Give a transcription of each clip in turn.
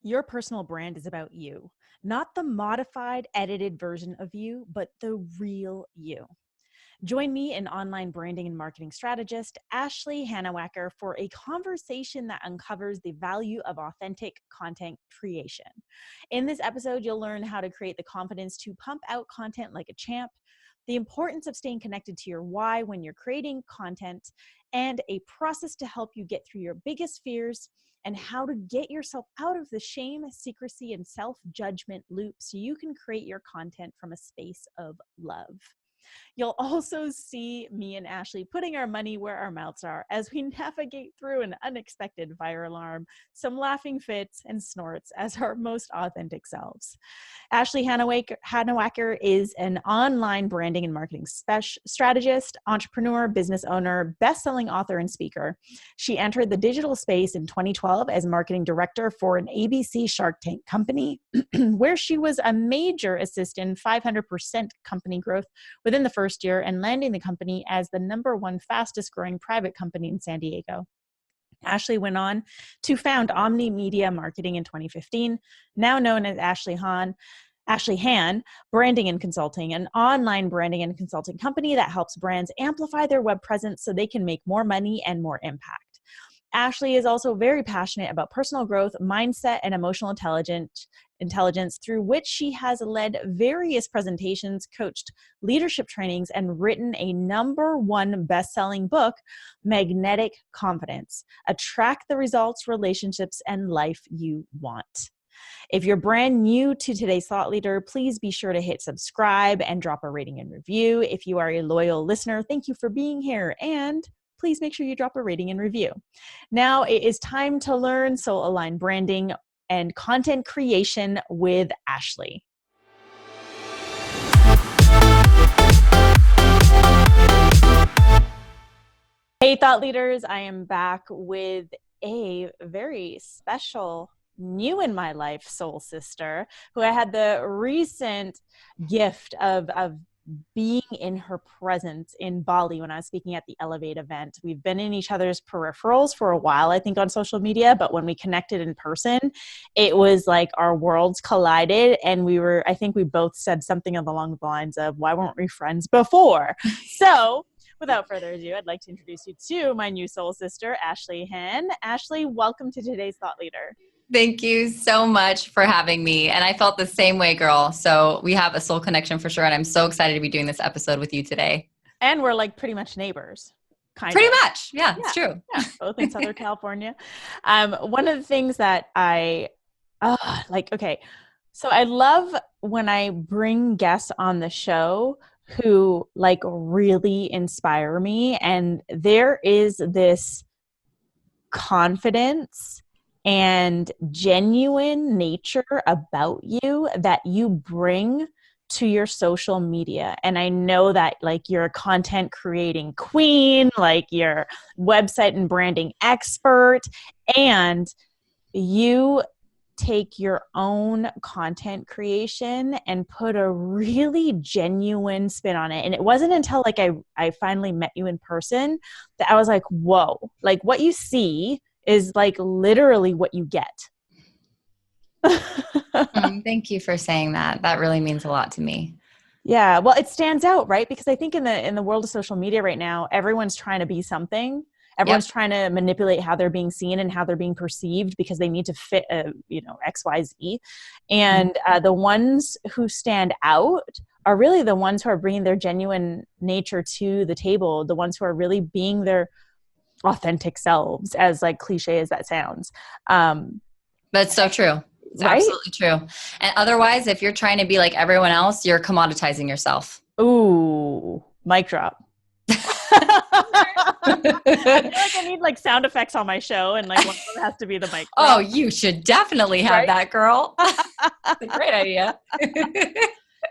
Your personal brand is about you, not the modified, edited version of you, but the real you. Join me and online branding and marketing strategist, Ashley Hannawacker, for a conversation that uncovers the value of authentic content creation. In this episode, you'll learn how to create the confidence to pump out content like a champ, the importance of staying connected to your why when you're creating content, and a process to help you get through your biggest fears, and how to get yourself out of the shame, secrecy, and self-judgment loop so you can create your content from a space of love. You'll also see me and Ashley putting our money where our mouths are as we navigate through an unexpected fire alarm, some laughing fits, and snorts as our most authentic selves. Ashley Hannawacker is an online branding and marketing strategist, entrepreneur, business owner, best-selling author, and speaker. She entered the digital space in 2012 as marketing director for an ABC Shark Tank company, where she was a major assist in 500% company growth within the first year and landing the company as the #1 fastest growing private company in San Diego. Ashley went on to found Omni Media Marketing in 2015, now known as Ashley Han Branding and Consulting, an online branding and consulting company that helps brands amplify their web presence so they can make more money and more impact. Ashley is also very passionate about personal growth, mindset, and emotional intelligence, through which she has led various presentations, coached leadership trainings, and written a #1 best-selling book, Magnetic Confidence: Attract the Results, Relationships, and Life You Want. If you're brand new to today's thought leader, please be sure to hit subscribe and drop a rating and review. If you are a loyal listener, thank you for being here, and please make sure you drop a rating and review. Now it is time to learn soul-aligned branding and content creation with Ashley. Hey, thought leaders, I am back with a very special new in my life soul sister who I had the recent gift of being in her presence in Bali when I was speaking at the Elevate event. We've been in each other's peripherals for a while, I think, on social media, but when we connected in person, it was like our worlds collided, and I think we both said something along the lines of, why weren't we friends before? So without further ado, I'd like to introduce you to my new soul sister, Ashley Han. Ashley, welcome to today's Thought Leader. Thank you so much for having me. And I felt the same way, girl. So we have a soul connection for sure. And I'm so excited to be doing this episode with you today. And we're like pretty much neighbors. Pretty much. Yeah, it's true. Yeah, both in Southern California. One of the things that so I love when I bring guests on the show who like really inspire me. And there is this confidence and genuine nature about you that you bring to your social media. And I know that like you're a content creating queen, like you're website and branding expert, and you take your own content creation and put a really genuine spin on it. And it wasn't until like I finally met you in person that I was like, whoa, like what you see is like literally what you get. Thank you for saying that. That really means a lot to me. Yeah. Well, it stands out, right? Because I think in the world of social media right now, everyone's trying to be something. Everyone's trying to manipulate how they're being seen and how they're being perceived because they need to fit, X, Y, Z. And the ones who stand out are really the ones who are bringing their genuine nature to the table. The ones who are really being their authentic selves, as like cliche as that sounds. That's so true. It's right? Absolutely true. And otherwise, if you're trying to be like everyone else, you're commoditizing yourself. Ooh, mic drop. I feel like I need like sound effects on my show, and like one of them has to be the mic drop. Oh, you should definitely have that, girl. That's a great idea.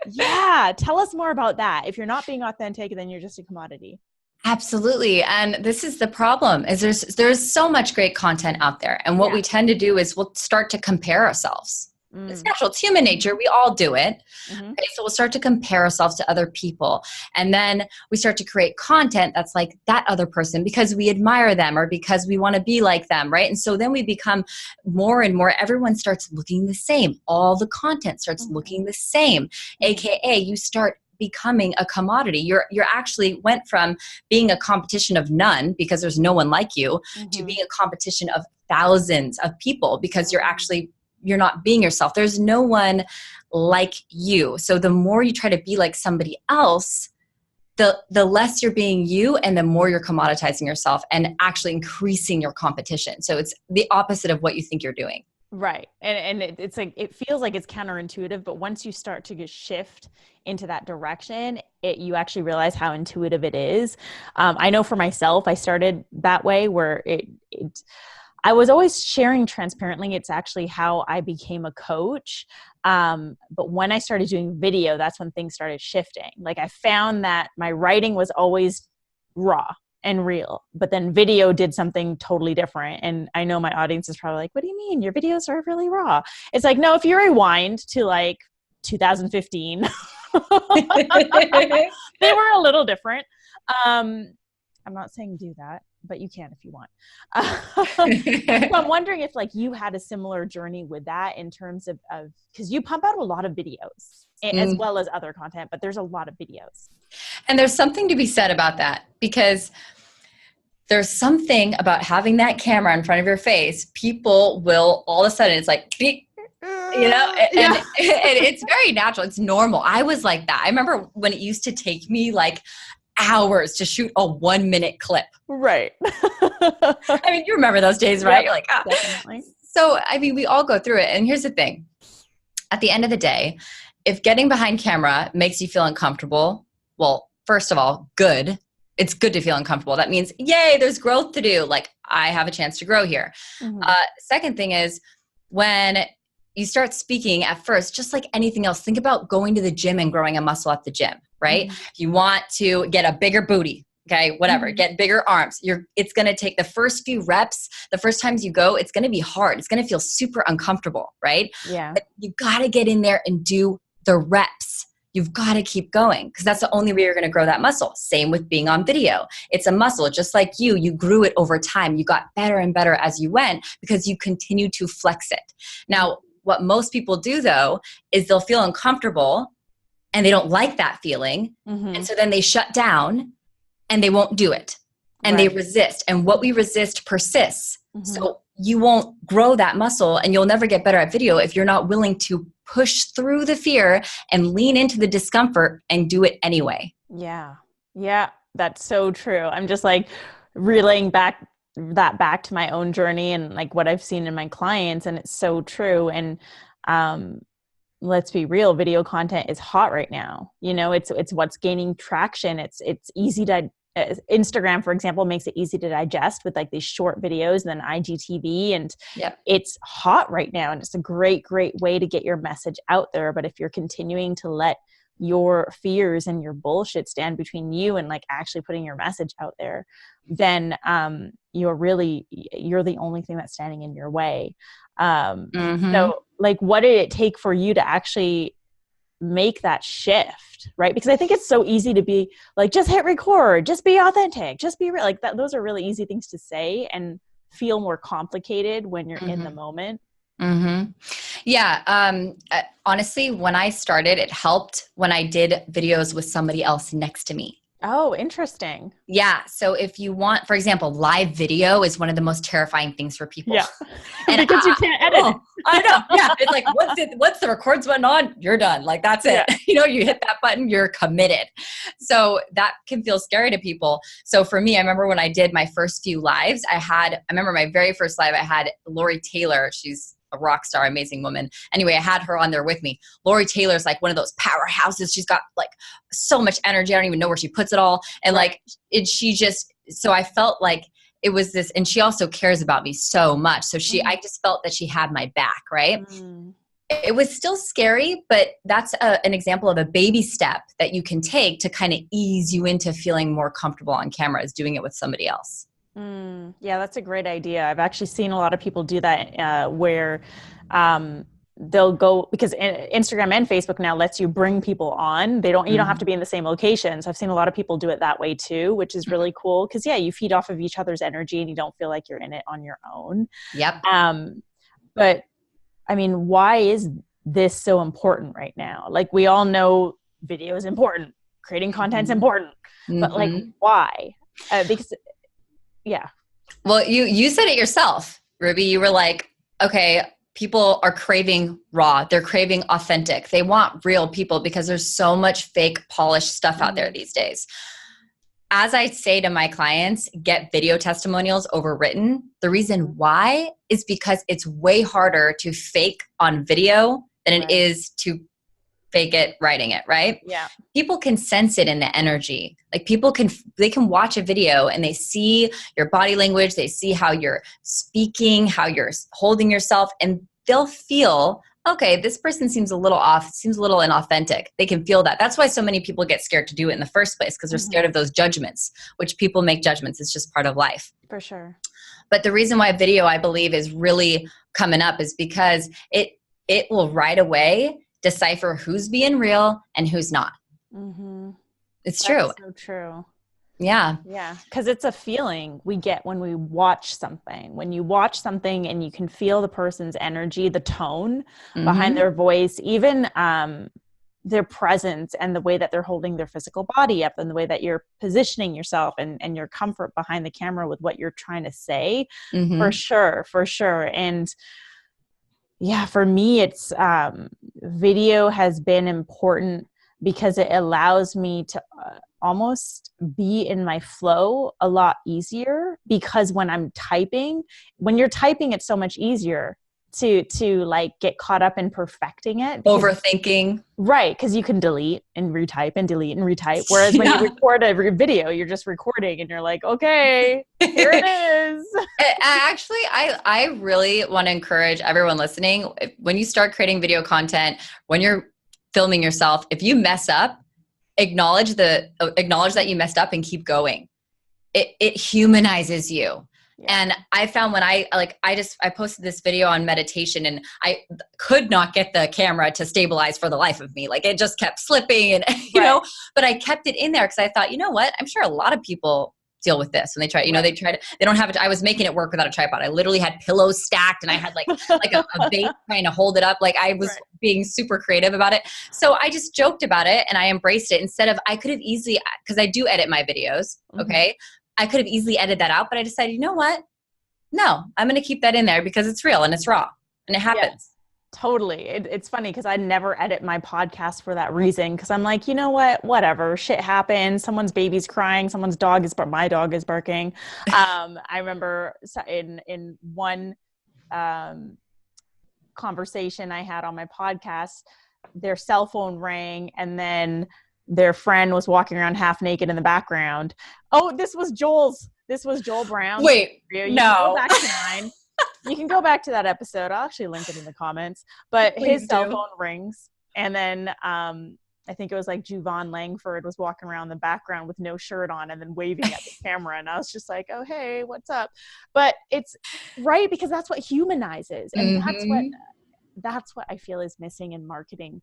Yeah. Tell us more about that. If you're not being authentic, then you're just a commodity. Absolutely. And this is the problem is there's so much great content out there. And what we tend to do is we'll start to compare ourselves. It's Mm. natural. It's human nature. We all do it. Mm-hmm. Okay, so we'll start to compare ourselves to other people. And then we start to create content that's like that other person because we admire them or because we want to be like them, right? And so then we become more and more, everyone starts looking the same. All the content starts Mm-hmm. looking the same, Mm-hmm. AKA you start becoming a commodity. You're actually went from being a competition of none because there's no one like you to Mm-hmm. being a competition of thousands of people because you're not being yourself. There's no one like you. So the more you try to be like somebody else, the less you're being you and the more you're commoditizing yourself and actually increasing your competition. So it's the opposite of what you think you're doing. Right. It's like, it feels like it's counterintuitive, but once you start to shift into that direction, you actually realize how intuitive it is. I know for myself, I started that way where I was always sharing transparently. It's actually how I became a coach. But when I started doing video, that's when things started shifting. Like I found that my writing was always raw and real, but then video did something totally different. And I know my audience is probably like, what do you mean? Your videos are really raw. It's like, no, if you rewind to like 2015, they were a little different. I'm not saying do that, but you can if you want. So I'm wondering if like you had a similar journey with that in terms of because you pump out a lot of videos as Mm. well as other content, but there's a lot of videos. And there's something to be said about that because there's something about having that camera in front of your face. People will all of a sudden, it's like, beep, and Yeah. it's very natural. It's normal. I was like that. I remember when it used to take me like hours to shoot a 1 minute clip. Right. I mean, you remember those days, right? Yep, You're like, ah. definitely. So, I mean, we all go through it. And here's the thing. At the end of the day, if getting behind camera makes you feel uncomfortable, well, first of all, good. It's good to feel uncomfortable. That means, yay, there's growth to do. Like, I have a chance to grow here. Mm-hmm. Second thing is when you start speaking at first, just like anything else, think about going to the gym and growing a muscle at the gym, right? Mm-hmm. If you want to get a bigger booty, okay, whatever, Mm-hmm. get bigger arms. It's going to take the first few reps, the first times you go, it's going to be hard. It's going to feel super uncomfortable, right? Yeah. But you got to get in there and do the reps. You've got to keep going because that's the only way you're going to grow that muscle. Same with being on video. It's a muscle. Just like you grew it over time. You got better and better as you went because you continue to flex it. Now, what most people do though, is they'll feel uncomfortable and they don't like that feeling. Mm-hmm. And so then they shut down and they won't do it. And they Right. resist. And what we resist persists. Mm-hmm. So you won't grow that muscle and you'll never get better at video if you're not willing to push through the fear and lean into the discomfort and do it anyway. Yeah. Yeah. That's so true. I'm just like relaying back to my own journey and like what I've seen in my clients. And it's so true. And um, let's be real, video content is hot right now. It's what's gaining traction. It's easy to Instagram, for example, makes it easy to digest with like these short videos and then IGTV, and Yep. it's hot right now. And it's a great way to get your message out there. But if you're continuing to let your fears and your bullshit stand between you and like actually putting your message out there, then you're the only thing that's standing in your way. Mm-hmm. So like, what did it take for you to actually make that shift, right? Because I think it's so easy to be like, just hit record, just be authentic, just be real. Like that, those are really easy things to say and feel more complicated when you're in the Mm-hmm. moment. Mm-hmm. Yeah. Honestly, when I started, it helped when I did videos with somebody else next to me. Oh, interesting. Yeah. So if you want, for example, live video is one of the most terrifying things for people. Yeah. And Because you can't edit it. I know. Yeah. It's like, once the records button on, you're done. Like that's it. Yeah. You hit that button, you're committed. So that can feel scary to people. So for me, I remember when I did my first few lives, I remember my very first live, I had Lori Taylor. She's a rock star, amazing woman. Anyway, I had her on there with me. Lori Taylor's like one of those powerhouses. She's got like so much energy. I don't even know where she puts it all. And Right. so I felt like it was this, and she also cares about me so much. So I just felt that she had my back, right? Mm. It was still scary, but that's an example of a baby step that you can take to kind of ease you into feeling more comfortable on camera, is doing it with somebody else. Yeah, that's a great idea. I've actually seen a lot of people do that where they'll go, because Instagram and Facebook now lets you bring people on. You don't have to be in the same location. So I've seen a lot of people do it that way too, which is really cool. Cause yeah, you feed off of each other's energy and you don't feel like you're in it on your own. Yep. But I mean, why is this so important right now? Like, we all know video is important, creating content's important, but like, why? Because yeah. Well, you said it yourself, Ruby. You were like, okay, people are craving raw. They're craving authentic. They want real people because there's so much fake polished stuff out there these days. As I say to my clients, get video testimonials over written. The reason why is because it's way harder to fake on video than it is to fake it writing it, right? Yeah. People can sense it in the energy. Like they can watch a video and they see your body language, they see how you're speaking, how you're holding yourself, and they'll feel, okay, this person seems a little off, seems a little inauthentic. They can feel that. That's why so many people get scared to do it in the first place, because they're scared of those judgments, which people make judgments. It's just part of life. For sure. But the reason why video, I believe, is really coming up is because it will right away decipher who's being real and who's not. It's true. So true. Yeah. Yeah. Because it's a feeling we get when we watch something. When you watch something and you can feel the person's energy, the tone behind their voice, even their presence and the way that they're holding their physical body up and the way that you're positioning yourself and your comfort behind the camera with what you're trying to say. For sure. And yeah, for me, it's video has been important because it allows me to almost be in my flow a lot easier, because when you're typing, it's so much easier to like get caught up in perfecting it. Overthinking. Right. Because you can delete and retype and delete and retype. Whereas when you record a video, you're just recording and you're like, okay, here it is. Actually, I really want to encourage everyone listening, when you start creating video content, when you're filming yourself, if you mess up, acknowledge that you messed up and keep going. It humanizes you. Yeah. And I found when I posted this video on meditation, and I could not get the camera to stabilize for the life of me. Like, it just kept slipping and, you know, but I kept it in there because I thought, you know what, I'm sure a lot of people deal with this when they try, they don't have it. I was making it work without a tripod. I literally had pillows stacked and I had like a bait trying to hold it up. Like, I was being super creative about it. So I just joked about it and I embraced it instead of, I could have easily, because I do edit my videos. Okay. I could have easily edited that out, but I decided, you know what? No, I'm going to keep that in there because it's real and it's raw and it happens. Yeah. Totally. It's funny because I never edit my podcast for that reason. Because I'm like, you know what? Whatever. Shit happens. Someone's baby's crying. Someone's dog is, my dog is barking. I remember in one conversation I had on my podcast, their cell phone rang and then their friend was walking around half naked in the background. Oh, this was Joel Brown. Wait, no. Can go back to mine. You can go back to that episode. I'll actually link it in the comments. But his cell phone rings. And then I think it was like Juvan Langford was walking around the background with no shirt on and then waving at the camera. And I was just like, oh, hey, what's up? But it's right, because that's what humanizes. And that's what I feel is missing in marketing.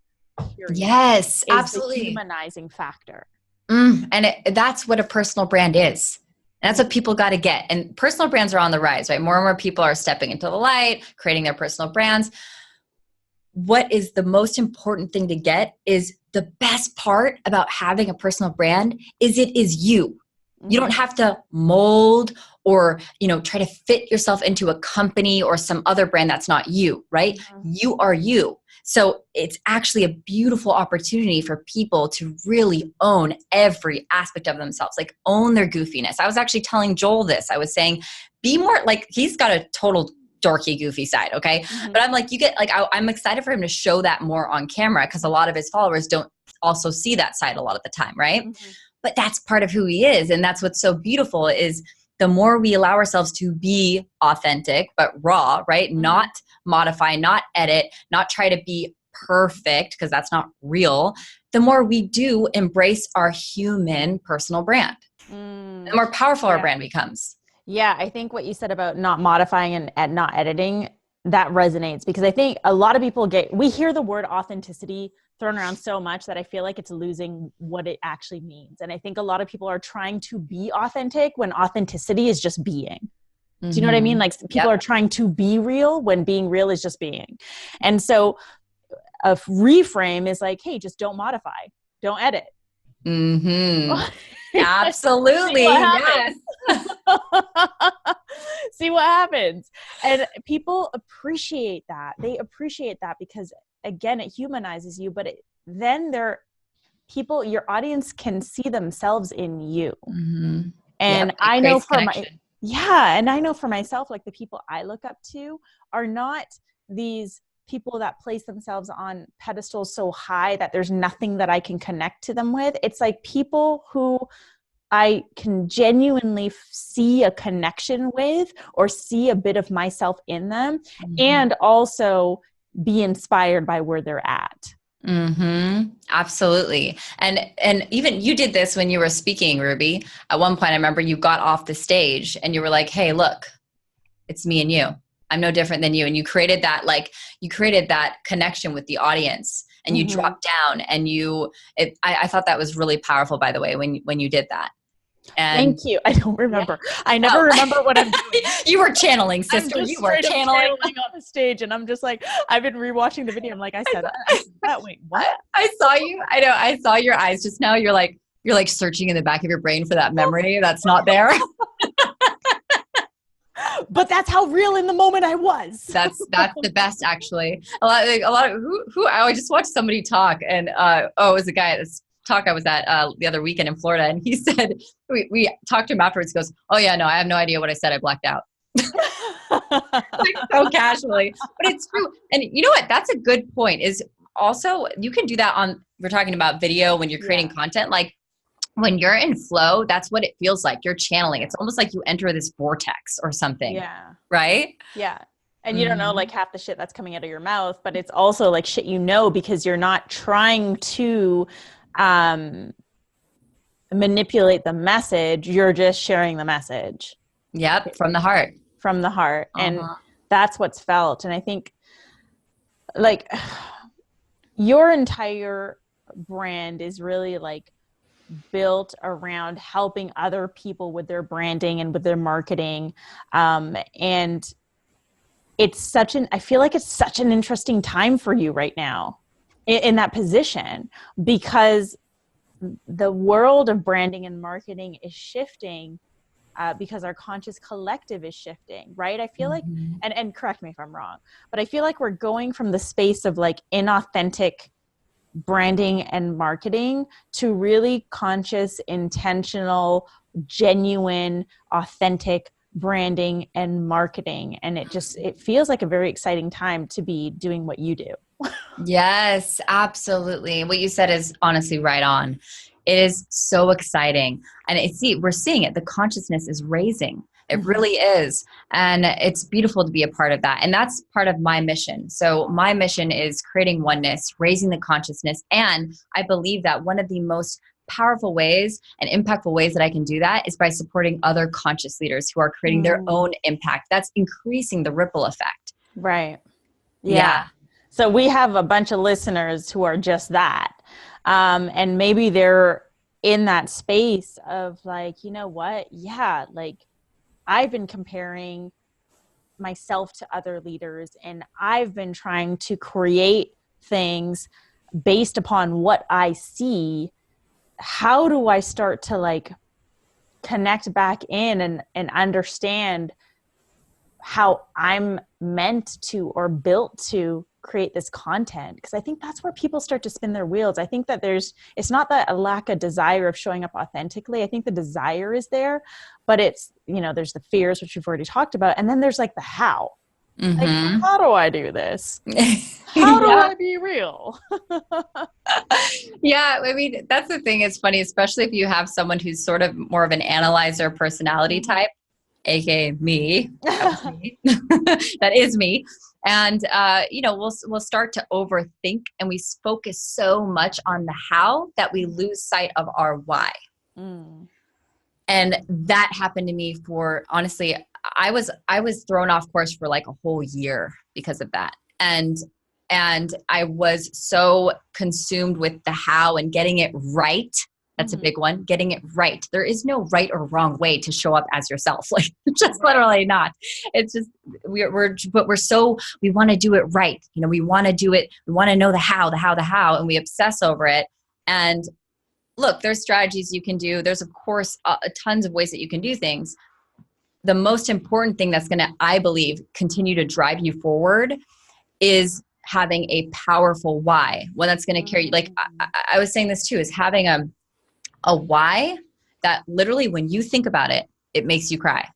Period, yes, absolutely. The humanizing factor. And that's what a personal brand is. And that's what people got to get. And personal brands are on the rise, right? More and more people are stepping into the light, creating their personal brands. What is the most important thing to get is the best part about having a personal brand is it is you. You don't have to mold or, try to fit yourself into a company or some other brand that's not you, right? You are you. So it's actually a beautiful opportunity for people to really own every aspect of themselves, like own their goofiness. I was actually telling Joel this. I was saying, be more like, he's got a total dorky, goofy side. Okay. But I'm like, I'm excited for him to show that more on camera because a lot of his followers don't also see that side a lot of the time. Right. But that's part of who he is. And that's what's so beautiful is the more we allow ourselves to be authentic, but raw, right? Not modify, not edit, not try to be perfect because that's not real. The more we do embrace our human personal brand, the more powerful our brand becomes. Yeah, I think what you said about not modifying and not editing that resonates, because I think a lot of people we hear the word authenticity thrown around so much that I feel like it's losing what it actually means. And I think a lot of people are trying to be authentic when authenticity is just being. Do you know what I mean? Like, people Yep. are trying to be real when being real is just being. And so a reframe is like, hey, just don't modify, don't edit. Mm-hmm. See what Absolutely. happens. Yes. See what happens. And people appreciate that. They appreciate that because, again, it humanizes you, but then your audience can see themselves in you. Mm-hmm. And Yep. It I know creates for connection. and I know for myself, like, the people I look up to are not these people that place themselves on pedestals so high that there's nothing that I can connect to them with. It's like people who I can genuinely see a connection with, or see a bit of myself in them, Mm-hmm. and also be inspired by where they're at. Mm-hmm. Absolutely. And even you did this when you were speaking, Ruby. At one point, I remember you got off the stage and you were like, "Hey, look, it's me and you. I'm no different than you." And you created that connection with the audience, and you Mm-hmm. dropped down and I thought that was really powerful, by the way, when you did that. And Thank you. I don't yeah, remember. I never oh, remember what I'm doing. you were channeling, I'm sister. just You were straight up channeling. channeling on the stage, and I'm just like, I've been rewatching the video. I'm like, I said that. I said that. Wait, what? I saw you. I know. I saw your eyes just now. You're like searching in the back of your brain for that memory that's not there. But that's how real in the moment I was. That's the best, actually. A lot of who I just watched somebody talk, and it was a guy at this talk I was at the other weekend in Florida, and he said we talked to him afterwards. He goes, "Oh yeah, no, I have no idea what I said. I blacked out." Like, so casually, but it's true. And you know what? That's a good point. Is also you can do that on. We're talking about video when you're creating Yeah. content, like. When you're in flow, that's what it feels like. You're channeling. It's almost like you enter this vortex or something, Yeah. right? Yeah. And you don't know, Mm-hmm. like, half the shit that's coming out of your mouth, but it's also like shit, because you're not trying to um, manipulate the message. You're just sharing the message Yep, from the heart. from the heart. And Uh-huh. that's what's felt. And I think, like, your entire brand is really, like, built around helping other people with their branding and with their marketing. And I feel like it's such an interesting time for you right now in that position, because the world of branding and marketing is shifting, because our conscious collective is shifting, right? I feel like, Mhm. and correct me if I'm wrong, but I feel like we're going from the space of, like, inauthentic branding and marketing to really conscious, intentional, genuine, authentic branding and marketing. And it feels like a very exciting time to be doing what you do. Yes, absolutely. What you said is honestly right on. It is so exciting. And we're seeing it. The consciousness is raising. It Mm-hmm. really is. And it's beautiful to be a part of that. And that's part of my mission. So my mission is creating oneness, raising the consciousness. And I believe that one of the most powerful ways and impactful ways that I can do that is by supporting other conscious leaders who are creating their Mm, own impact. That's increasing the ripple effect. right. Yeah. Yeah. So we have a bunch of listeners who are just that. And maybe they're in that space of, like, you know what? Yeah, like, I've been comparing myself to other leaders, and I've been trying to create things based upon what I see. How do I start to, like, connect back in and understand how I'm meant to or built to create this content? Because I think that's where people start to spin their wheels. I think that it's not that a lack of desire of showing up authentically. I think the desire is there, but it's, there's the fears, which we've already talked about. And then there's, like, the how. Like, Mm-hmm. how do I do this? How do Yeah. I be real? Yeah, I mean, that's the thing. It's funny, especially if you have someone who's sort of more of an analyzer personality Mhm. type, aka me. That was me. That is me. And we'll start to overthink, and we focus so much on the how that we lose sight of our why. Mm. And that happened to me for, honestly, I was thrown off course for like a whole year because of that. And I was so consumed with the how and getting it right. That's a big one. Getting it right. There is no right or wrong way to show up as yourself. Like, just literally not. It's just, we want to do it right. You know, we want to do it. We want to know the how, and we obsess over it. And look, there's strategies you can do. There's of course tons of ways that you can do things. The most important thing that's going to, I believe, continue to drive you forward is having a powerful why. One that's going to carry you. Like I was saying this too, is having a why that literally when you think about it, it makes you cry.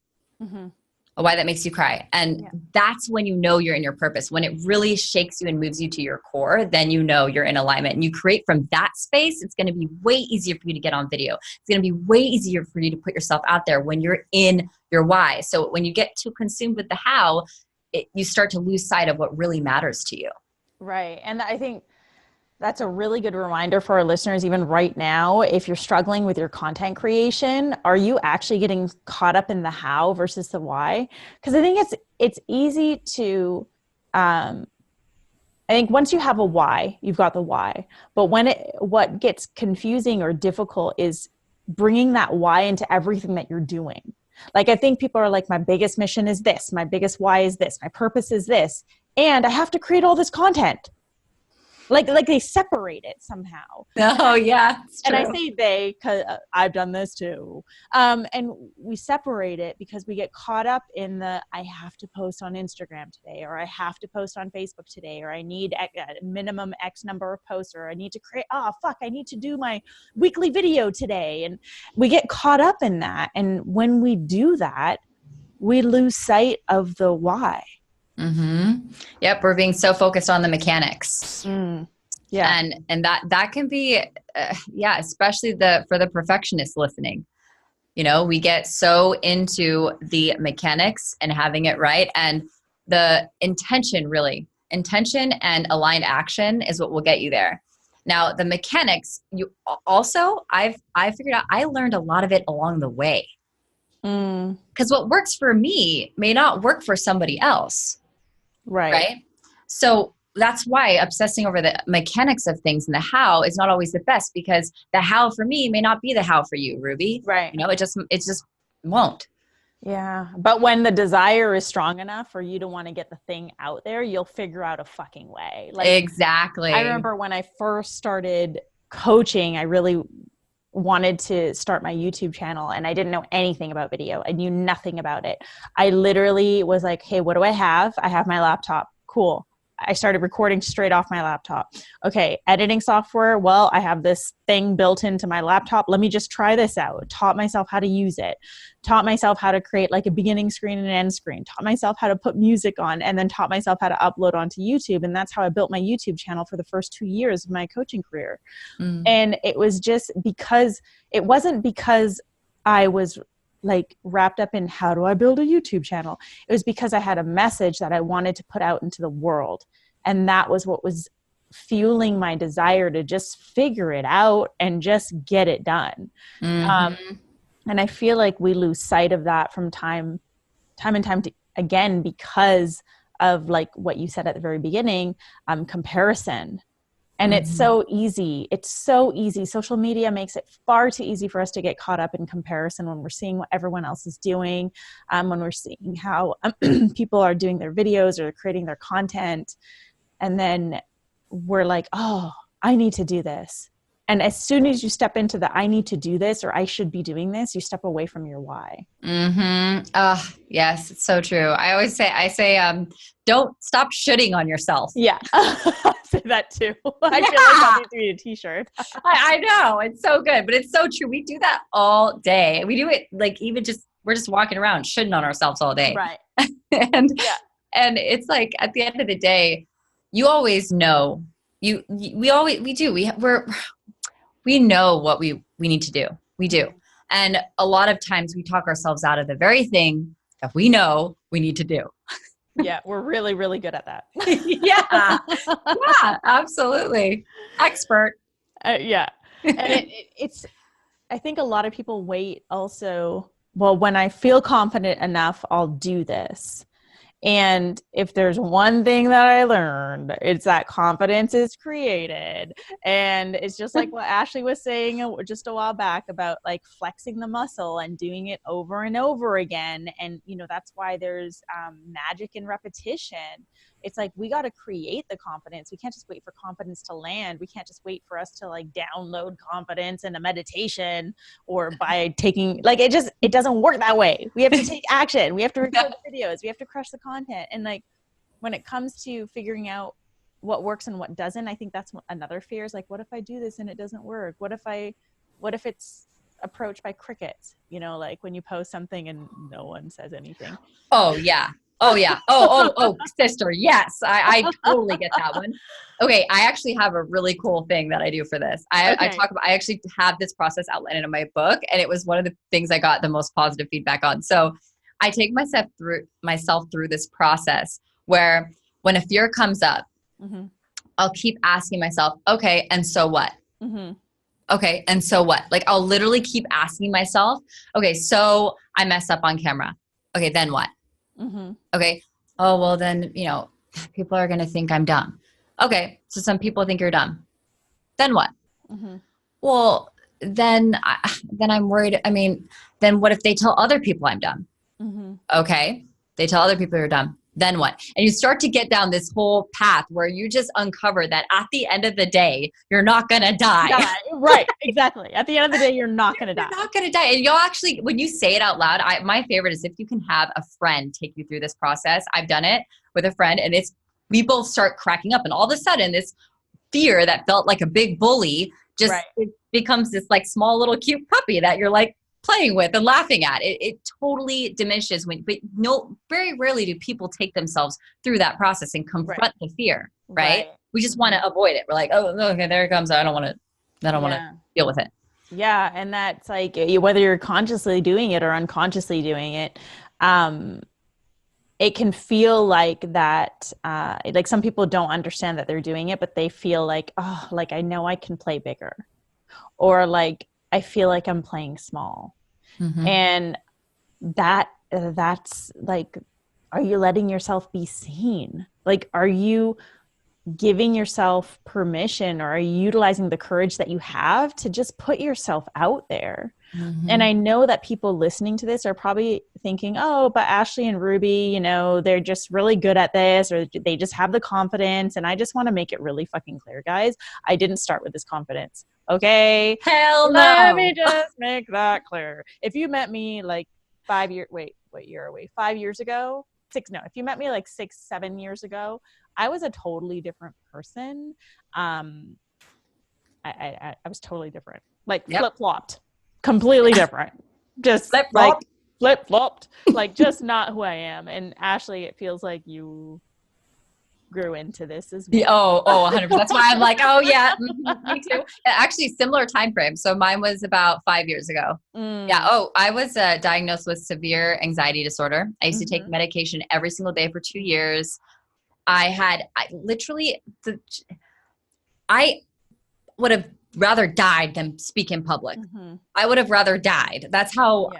A why that makes you cry. And that's when you know you're in your purpose. When it really shakes you and moves you to your core, then you know you're in alignment. And you create from that space, it's going to be way easier for you to get on video. It's going to be way easier for you to put yourself out there when you're in your why. So when you get too consumed with the how, you start to lose sight of what really matters to you. Right. And I think that's a really good reminder for our listeners, even right now, if you're struggling with your content creation, are you actually getting caught up in the how versus the why? Because I think it's easy to, I think once you have a why, you've got the why. But what gets confusing or difficult is bringing that why into everything that you're doing. Like, I think people are like, my biggest mission is this, my biggest why is this, my purpose is this, and I have to create all this content. Like they separate it somehow. Oh yeah, it's true. And I say they because I've done this too. And we separate it because we get caught up in I have to post on Instagram today, or I have to post on Facebook today, or I need a minimum X number of posts, or I need to create, I need to do my weekly video today. And we get caught up in that. And when we do that, we lose sight of the why. Yep. We're being so focused on the mechanics. Yeah. And that can be, especially for the perfectionist listening, you know, we get so into the mechanics and having it right. And the intention and aligned action is what will get you there. Now the mechanics, I figured out, I learned a lot of it along the way. Because what works for me may not work for somebody else. Right. So that's why obsessing over the mechanics of things and the how is not always the best, because the how for me may not be the how for you, Ruby. Right. You know, it just won't. Yeah. But when the desire is strong enough for you to want to get the thing out there, you'll figure out a fucking way. Like, exactly. I remember when I first started coaching, I really wanted to start my YouTube channel and I didn't know anything about video. I knew nothing about it. I literally was like, hey, what do I have? I have my laptop. Cool. I started recording straight off my laptop. Okay, editing software. Well, I have this thing built into my laptop. Let me just try this out. Taught myself how to use it. Taught myself how to create like a beginning screen and an end screen. Taught myself how to put music on, and then taught myself how to upload onto YouTube. And that's how I built my YouTube channel for the first 2 years of my coaching career. And it was just because, it wasn't because I was like wrapped up in how do I build a YouTube channel. It was because I had a message that I wanted to put out into the world. And that was what was fueling my desire to just figure it out and just get it done. And I feel like we lose sight of that from time and time again, because of like what you said at the very beginning, comparison. And it's so easy. It's so easy. Social media makes it far too easy for us to get caught up in comparison when we're seeing what everyone else is doing, when we're seeing how people are doing their videos or creating their content. And then we're like, oh, I need to do this. And as soon as you step into the I need to do this or I should be doing this, you step away from your why. Yes, it's so true. I say, don't stop shitting on yourself. Yeah. I say that too. I feel like that needs to be a t-shirt. I know. It's so good, but it's so true. We do that all day. We do it like we're just walking around shitting on ourselves all day. Right. and it's like at the end of the day, you always know we know what we need to do. We do. And a lot of times we talk ourselves out of the very thing that we know we need to do. Yeah, we're really, really good at that. Yeah, absolutely. Expert. Yeah. And it's, I think a lot of people wait also, well, when I feel confident enough, I'll do this. And if there's one thing that I learned, it's that confidence is created. And it's just like what Ashley was saying just a while back about like flexing the muscle and doing it over and over again. And, you know, that's why there's magic in repetition. It's like we got to create the confidence. We can't just wait for confidence to land. We can't just wait for us to like download confidence in a meditation or by taking like it doesn't work that way. We have to take action. We have to record videos. We have to crush the content. And like when it comes to figuring out what works and what doesn't, I think that's another fear is like, what if I do this and it doesn't work? What if it's approached by crickets? You know, like when you post something and no one says anything. Oh yeah. Oh yeah. Oh, sister. Yes. I totally get that one. Okay. I actually have a really cool thing that I do for this. I actually have this process outlined in my book, and it was one of the things I got the most positive feedback on. So I take myself through this process where when a fear comes up, Mm-hmm. I'll keep asking myself, okay, and so what? Mm-hmm. Okay. And so what? Like I'll literally keep asking myself, okay, so I messed up on camera. Okay. Then what? Mm-hmm. Okay. Oh, well then, you know, people are going to think I'm dumb. Okay. So some people think you're dumb. Then what? Mm-hmm. Well, then I'm worried. I mean, then what if they tell other people I'm dumb? Mm-hmm. Okay. They tell other people you're dumb. Then what? And you start to get down this whole path where you just uncover that at the end of the day, you're not going to die. Right. Exactly. At the end of the day, you're not going to die. You're not going to die. And you'll actually, when you say it out loud, my favorite is if you can have a friend take you through this process. I've done it with a friend, and we both start cracking up, and all of a sudden this fear that felt like a big bully just it becomes this like small little cute puppy that you're like playing with and laughing at. It totally diminishes but very rarely do people take themselves through that process and confront the fear, right? We just want to avoid it. We're like, oh, okay, there it comes. I don't want to deal with it. Yeah. And that's like whether you're consciously doing it or unconsciously doing it, it can feel like that, like some people don't understand that they're doing it, but they feel like, oh, like I know I can play bigger, or like I feel like I'm playing small. Mm-hmm. And that's like, are you letting yourself be seen? Like, are you giving yourself permission, or are you utilizing the courage that you have to just put yourself out there? Mm-hmm. And I know that people listening to this are probably thinking, oh, but Ashley and Ruby, you know, they're just really good at this, or they just have the confidence. And I just want to make it really fucking clear, guys. I didn't start with this confidence. Okay. Hell no. Let me just make that clear. If you met me like 5 years, what year are we? 5 years ago? If you met me like 6-7 years ago, I was a totally different person. I was totally different. Like flip-flopped. Completely different. Just flip-flopped. Like flip-flopped. Like just not who I am. And Ashley, it feels like you grew into this as well. Oh, 100%. That's why I'm like, oh yeah, me too. Actually, similar time frame. So mine was about 5 years ago. Yeah. Oh, I was diagnosed with severe anxiety disorder. I used to take medication every single day for 2 years. I would have rather died than speak in public. I would have rather died. That's how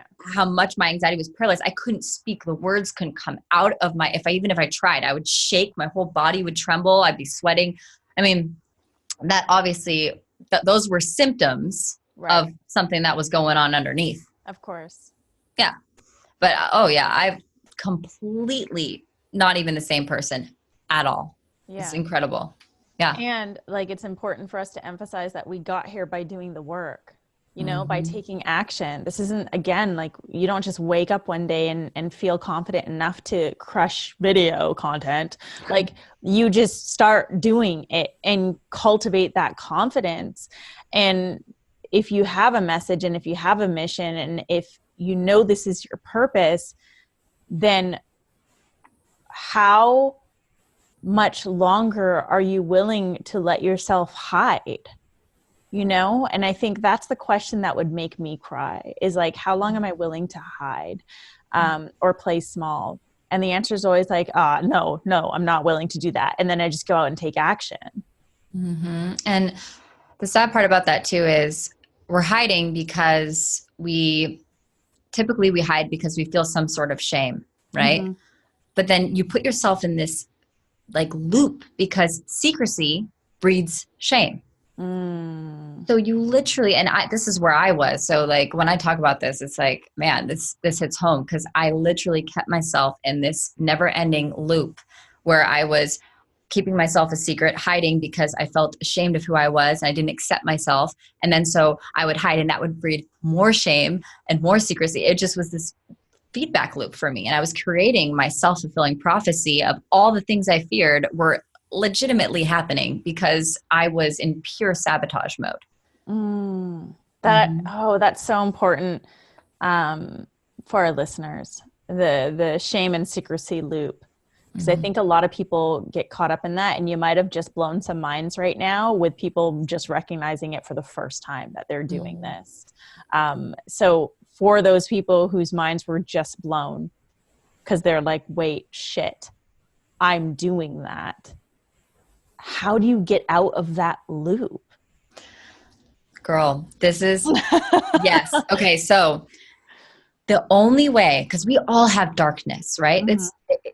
much my anxiety was paralyzed. I couldn't speak. The words couldn't come out of even if I tried, I would shake. My whole body would tremble. I'd be sweating. I mean, that obviously, those were symptoms of something that was going on underneath. Of course. Yeah. But I've completely not even the same person at all. Yeah. It's incredible. Yeah. And like, it's important for us to emphasize that we got here by doing the work, you know, by taking action. This isn't, again, like you don't just wake up one day and feel confident enough to crush video content. Like you just start doing it and cultivate that confidence. And if you have a message and if you have a mission and if you know this is your purpose, then how much longer are you willing to let yourself hide? You know? And I think that's the question that would make me cry, is like, how long am I willing to hide or play small? And the answer is always like, no, I'm not willing to do that. And then I just go out and take action. And the sad part about that too is we're hiding because we hide because we feel some sort of shame, right? But then you put yourself in this like loop because secrecy breeds shame. So you literally, and this is where I was. So like when I talk about this, it's like, man, this hits home because I literally kept myself in this never ending loop where I was keeping myself a secret, hiding because I felt ashamed of who I was and I didn't accept myself. And then so I would hide and that would breed more shame and more secrecy. It just was this feedback loop for me. And I was creating my self-fulfilling prophecy of all the things I feared were legitimately happening because I was in pure sabotage mode. That's so important for our listeners. The shame and secrecy loop. Because I think a lot of people get caught up in that, and you might have just blown some minds right now with people just recognizing it for the first time that they're doing this. So for those people whose minds were just blown because they're like, wait, shit, I'm doing that. How do you get out of that loop? Girl, this is, yes. Okay. So the only way, because we all have darkness, right?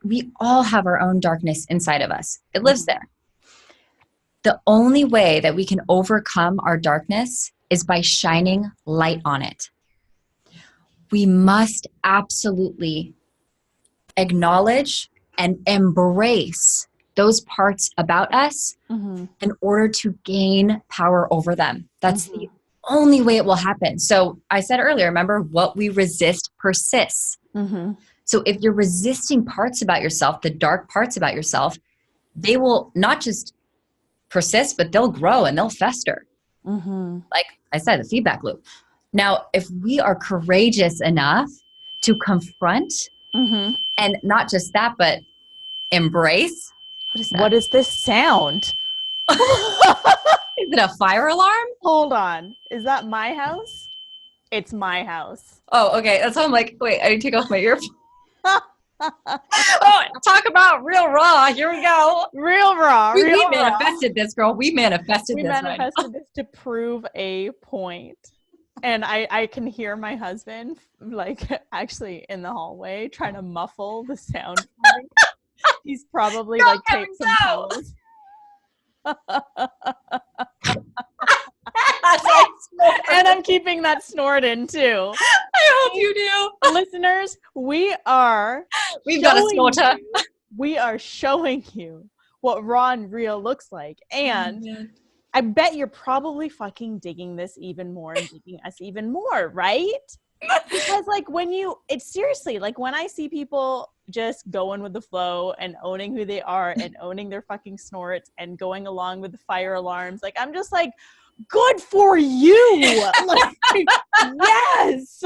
We all have our own darkness inside of us. It lives there. The only way that we can overcome our darkness is by shining light on it. We must absolutely acknowledge and embrace those parts about us in order to gain power over them. That's the only way it will happen. So I said earlier, remember, what we resist persists. So if you're resisting parts about yourself, the dark parts about yourself, they will not just persist, but they'll grow and they'll fester. Like I said, the feedback loop. Now, if we are courageous enough to confront and not just that, but embrace. What is that? What is this sound? Is it a fire alarm? Hold on. Is that my house? It's my house. Oh, okay. That's why I'm like, wait, I need to take off my earphone. Oh, talk about real raw. Here we go. Real raw. We manifested this, girl. We manifested this. We this. manifested this to prove a point. And I can hear my husband, like, actually in the hallway trying to muffle the sound. He's probably like taped some towels. And I'm keeping that snort in too. I hope you do. Listeners, we've got a snorter. We are showing you what raw and real looks like. And I bet you're probably fucking digging this even more and digging us even more, right? Because like it's seriously, like when I see people just going with the flow and owning who they are and owning their fucking snorts and going along with the fire alarms, like I'm just like, good for you. Like, yes,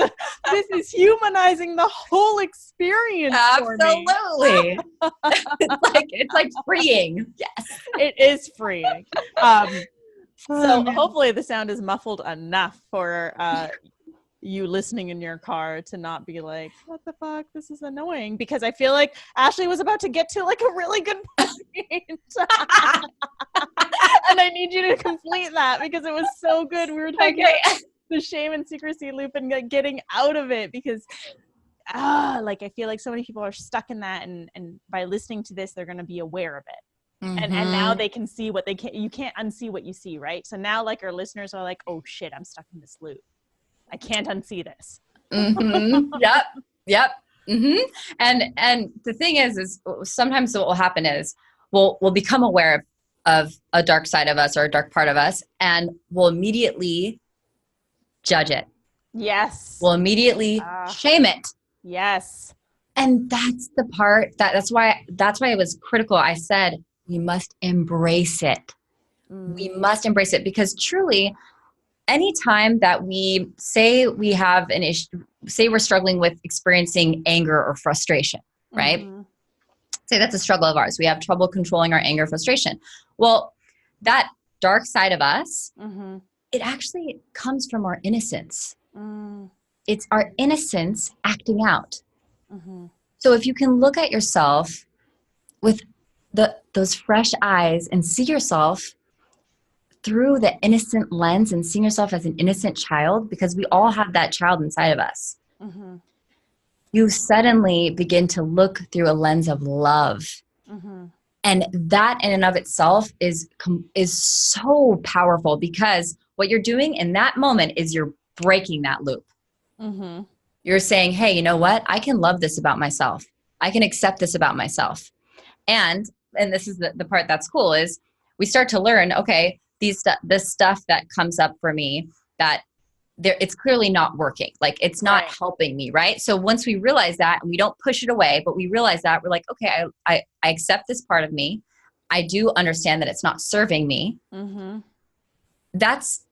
this is humanizing the whole experience. Absolutely. It's like freeing. Yes, it is freeing. So hopefully the sound is muffled enough for you listening in your car to not be like, what the fuck, this is annoying, because I feel like Ashley was about to get to like a really good point. And I need you to complete that because it was so good. We were talking about the shame and secrecy loop and like getting out of it, because like I feel like so many people are stuck in that, and by listening to this they're going to be aware of it. And now they can see what they can't. You can't unsee what you see, right? So now like our listeners are like, oh shit, I'm stuck in this loop. I can't unsee this. Yep. And the thing is sometimes what will happen is we'll become aware of a dark side of us or a dark part of us, and we'll immediately judge it. Yes. We'll immediately shame it. Yes. And that's the part that's why it was critical. I said, we must embrace it. We must embrace it, because truly, anytime that we say we have an issue, say we're struggling with experiencing anger or frustration, right? Say that's a struggle of ours. We have trouble controlling our anger, frustration. Well, that dark side of us, it actually comes from our innocence. It's our innocence acting out. So if you can look at yourself with those fresh eyes and see yourself through the innocent lens and seeing yourself as an innocent child, because we all have that child inside of us. you suddenly begin to look through a lens of love. Mm-hmm. And that in and of itself is so powerful, because what you're doing in that moment is you're breaking that loop. Mm-hmm. You're saying, hey, you know what? I can love this about myself. I can accept this about myself. And this is the part that's cool, is we start to learn, okay, this stuff that comes up for me, that it's clearly not working. Like, it's not Right. helping me, right? So once we realize that, and we don't push it away, but we realize that, we're like, okay, I accept this part of me. I do understand that it's not serving me. Mm-hmm. That's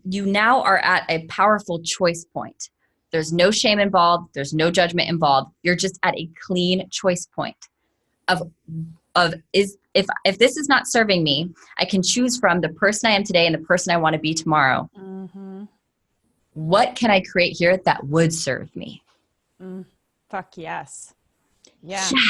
you now are at a powerful choice point. There's no shame involved. There's no judgment involved. You're just at a clean choice point of if this is not serving me, I can choose from the person I am today and the person I want to be tomorrow. Mm-hmm. What can I create here that would serve me? Fuck yes. Yeah. Yeah.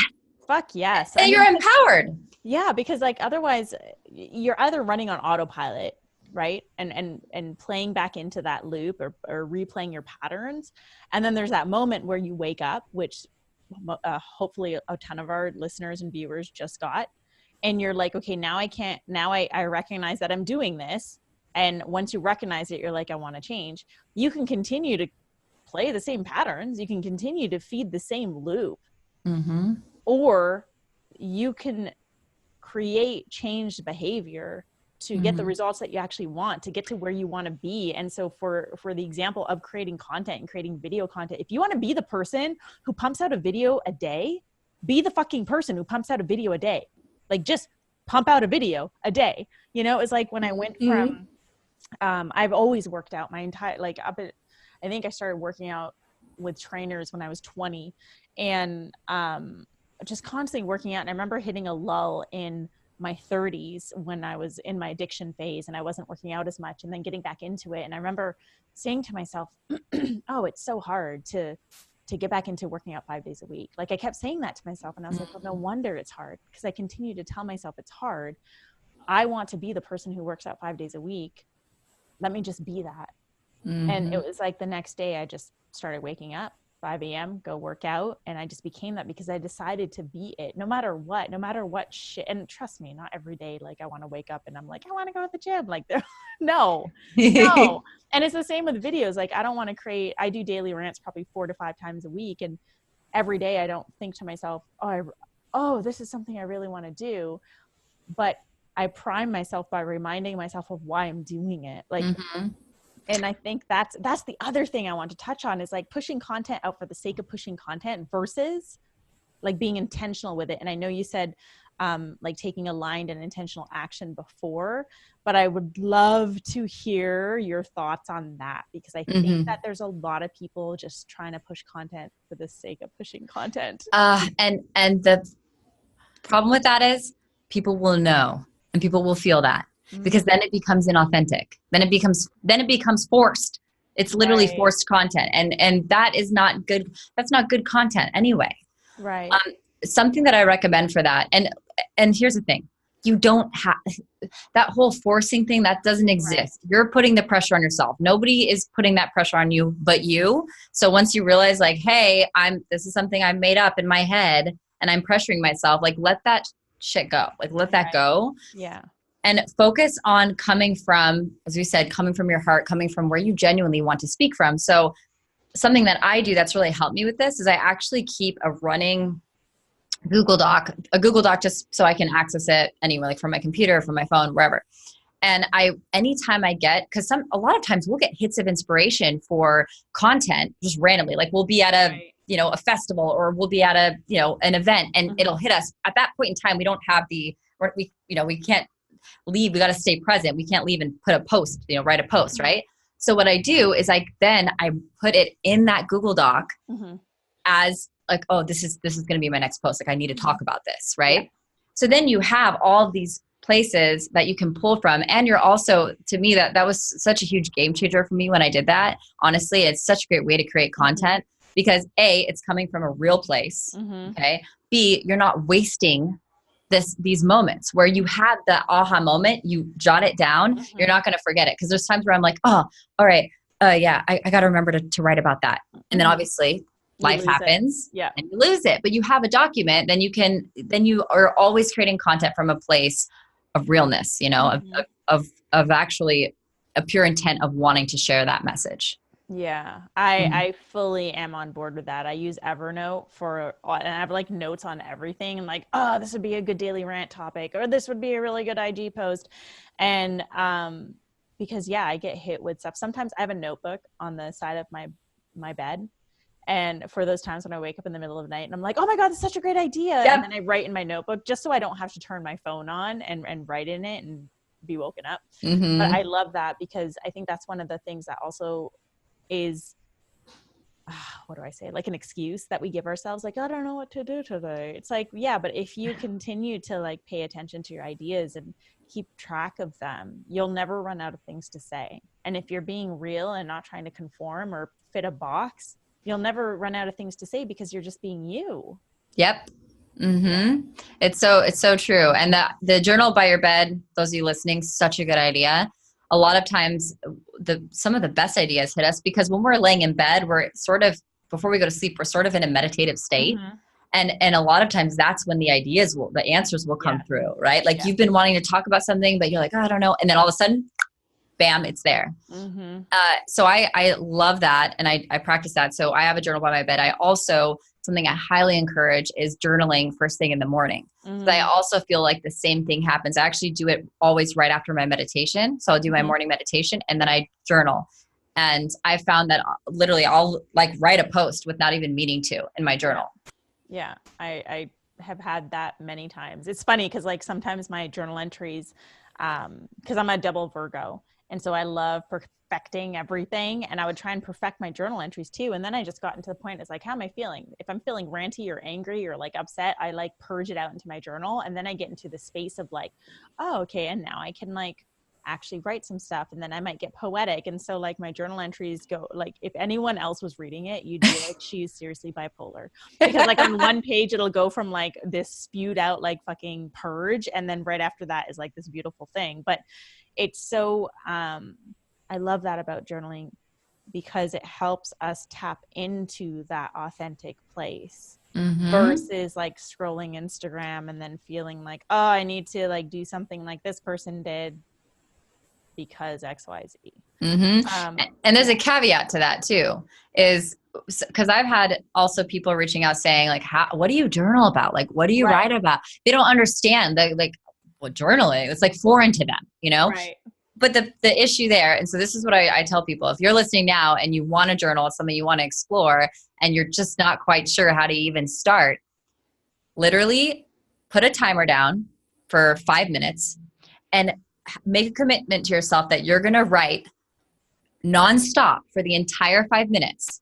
Fuck yes. I And mean, you're empowered. yeah, because like otherwise you're either running on autopilot, right? And playing back into that loop, or replaying your patterns. And then there's that moment where you wake up, which hopefully a ton of our listeners and viewers just got. And you're like, okay, now I recognize that I'm doing this. And once you recognize it, you're like, I want to change. You can continue to play the same patterns. You can continue to feed the same loop. Mm-hmm. Or you can create changed behavior to get the results that you actually want, to get to where you want to be. And so for the example of creating content and creating video content, if you want to be the person who pumps out a video a day, be the fucking person who pumps out a video a day. Like, just pump out a video a day. You know, it's like when I went from I've always worked out my entire, like, I think I started working out with trainers when I was 20, and just constantly working out. And I remember hitting a lull in my 30s when I was in my addiction phase and I wasn't working out as much, and then getting back into it. And I remember saying to myself, oh, it's so hard to get back into working out 5 days a week. Like, I kept saying that to myself, and I was like, well, no wonder it's hard, because I continue to tell myself it's hard. I want to be the person who works out 5 days a week. Let me just be that. And it was like the next day I just started waking up 5 a.m., go work out. And I just became that, because I decided to be it no matter what shit. And trust me, not every day, like, I want to wake up and I'm like, I want to go to the gym. Like, no. And it's the same with videos. Like, I do daily rants probably 4 to 5 times a week. And every day I don't think to myself, oh, this is something I really want to do. But I prime myself by reminding myself of why I'm doing it. Like, and I think that's the other thing I want to touch on, is like pushing content out for the sake of pushing content versus like being intentional with it. And I know you said like taking aligned and intentional action before, but I would love to hear your thoughts on that, because I think that there's a lot of people just trying to push content for the sake of pushing content. And the problem with that is people will know and people will feel that, because then it becomes inauthentic. Then it becomes forced. It's literally forced content. And that is not good. That's not good content anyway. Right. Something that I recommend for that. And here's the thing. You don't have that whole forcing thing, that doesn't exist. You're putting the pressure on yourself. Nobody is putting that pressure on you but you. So once you realize, like, hey, this is something I've made up in my head and I'm pressuring myself, like, let that shit go. Like, let that go. Yeah. And focus on coming from, as we said, coming from your heart, coming from where you genuinely want to speak from. So something that I do that's really helped me with this is I actually keep a running Google Doc just so I can access it anywhere, like from my computer, from my phone, wherever. And anytime I get, because a lot of times we'll get hits of inspiration for content just randomly. Like, we'll be at a festival, or we'll be at an event, and it'll hit us at that point in time. We don't have we can't leave. We got to stay present. We can't leave and put a post, write a post. Right. So what I do is I put it in that Google Doc as like, oh, this is going to be my next post. Like, I need to talk about this. Right. Yeah. So then you have all of these places that you can pull from. And you're also, to me, that was such a huge game changer for me when I did that. Honestly, it's such a great way to create content, because A, it's coming from a real place. Okay. B, you're not wasting these moments where you had the aha moment, you jot it down, you're not going to forget it. Because there's times where I'm like, oh, all right, yeah, I got to remember to write about that. And then obviously You life lose it. happens Yeah. and you lose it. But you have a document, then you are always creating content from a place of realness, Mhm. of actually a pure intent of wanting to share that message. Yeah, Mhm. I fully am on board with that. I use Evernote for, and I have like notes on everything, and like, oh, this would be a good daily rant topic, or this would be a really good IG post, and because yeah, I get hit with stuff. Sometimes I have a notebook on the side of my bed, and for those times when I wake up in the middle of the night and I'm like, oh my God, that's such a great idea, and Yep. then I write in my notebook just so I don't have to turn my phone on and write in it and be woken up. But I Mm-hmm. love that because I think that's one of the things that also is what do I say? Like an excuse that we give ourselves, like, I don't know what to do today. It's like, yeah, but if you continue to like pay attention to your ideas and keep track of them, you'll never run out of things to say. And if you're being real and not trying to conform or fit a box, you'll never run out of things to say because you're just being you. Yep. Yeah. Mm-hmm. It's so true. And the journal by your bed, those of you listening, such a good idea. A lot of times some of the best ideas hit us because when we're laying in bed, we're sort of, before we go to sleep, we're sort of in a meditative state. Mm-hmm. And a lot of times that's when the answers will come Yeah. through, right? Like Yeah. you've been wanting to talk about something, but you're like, oh, I don't know. And then all of a sudden, bam, it's there. Mm-hmm. So I love that. And I practice that. So I have a journal by my bed. I also, something I highly encourage is journaling first thing in the morning. So I Mm-hmm. also feel like the same thing happens. I actually do it always right after my meditation. So I'll do my Mm-hmm. morning meditation and then I journal. And I found that literally I'll like write a post with not even meaning to in my Yeah. journal. Yeah. I have had that many times. It's funny because like sometimes my journal entries, because I'm a double Virgo, and so I love perfecting everything, and I would try and perfect my journal entries too. And then I just got into the point, it's like, how am I feeling? If I'm feeling ranty or angry or like upset, I like purge it out into my journal, and then I get into the space of like, oh, okay, and now I can like actually write some stuff, and then I might get poetic. And so like my journal entries go like, if anyone else was reading it, you'd be like, she's seriously bipolar, because like on one page it'll go from like this spewed out like fucking purge, and then right after that is like this beautiful thing. But it's so I love that about journaling because it helps us tap into that authentic place Mm-hmm. versus like scrolling Instagram and then feeling like, oh, I need to like do something like this person did because XYZ. Mm-hmm. And there's Yeah. a caveat to that too, is because I've had also people reaching out saying like, what do you journal about? Like, what do you Right. write about? They don't understand that like, well, journaling, it's like foreign to them. Right. But the issue there, and so this is what I tell people, if you're listening now and you want to journal, it's something you want to explore, and you're just not quite sure how to even start, literally put a timer down for 5 minutes and make a commitment to yourself that you're going to write nonstop for the entire 5 minutes.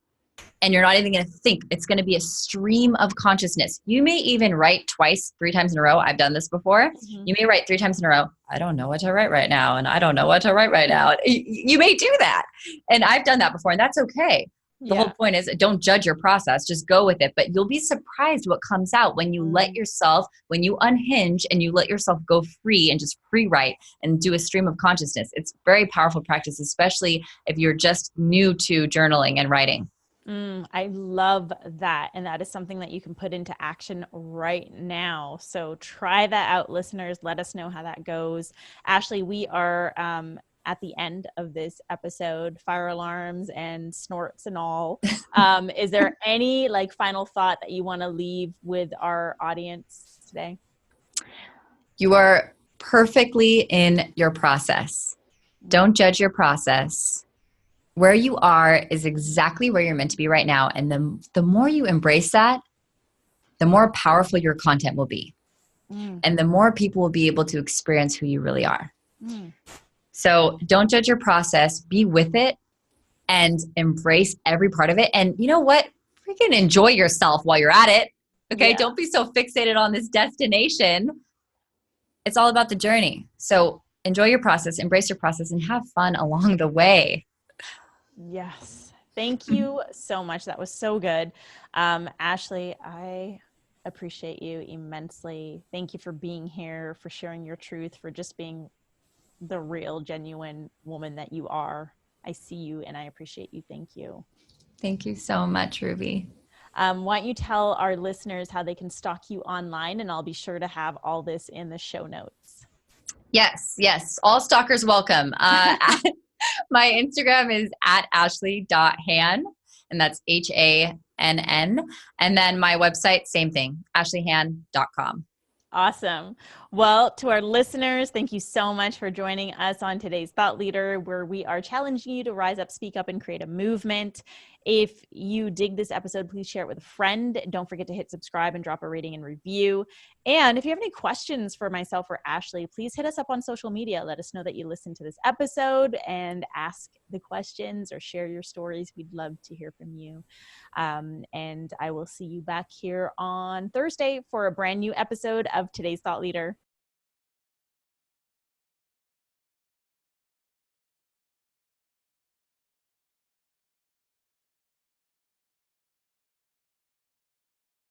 And you're not even going to think. It's going to be a stream of consciousness. You may even write twice, 3 times in a row. I've done this before. Mm-hmm. You may write 3 times in a row. I don't know what to write right now. And I don't know what to write right now. You may do that. And I've done that before, and that's okay. The whole Yeah. point is don't judge your process, just go with it. But you'll be surprised what comes out when you let Mm. yourself, when you unhinge and you let yourself go free and just free write and do a stream of consciousness. It's very powerful practice, especially if you're just new to journaling and writing. I love that. And that is something that you can put into action right now. So try that out, listeners. Let us know how that goes. Ashley, we are at the end of this episode, fire alarms and snorts and all. Is there any like final thought that you want to leave with our audience today? You are perfectly in your process. Mm. Don't judge your process. Where you are is exactly where you're meant to be right now. And the more you embrace that, the more powerful your content will be. Mm. And the more people will be able to experience who you really are. Mm. So don't judge your process, be with it and embrace every part of it. And you know what? Freaking enjoy yourself while you're at it. Okay. Yeah. Don't be so fixated on this destination. It's all about the journey. So enjoy your process, embrace your process, and have fun along the way. Yes. Thank you so much. That was so good. Ashley, I appreciate you immensely. Thank you for being here, for sharing your truth, for just being the real, genuine woman that you are. I see you and I appreciate you. Thank you. Thank you so much, Ruby. Why don't you tell our listeners how they can stalk you online? And I'll be sure to have all this in the show notes. Yes, yes. All stalkers welcome. My Instagram is at ashley.han, and that's HANN. And then my website, same thing, ashleyhan.com. Awesome. Well, to our listeners, thank you so much for joining us on today's Thought Leader, where we are challenging you to rise up, speak up, and create a movement. If you dig this episode, please share it with a friend. Don't forget to hit subscribe and drop a rating and review. And if you have any questions for myself or Ashley, please hit us up on social media. Let us know that you listened to this episode and ask the questions or share your stories. We'd love to hear from you. And I will see you back here on Thursday for a brand new episode of today's Thought Leader.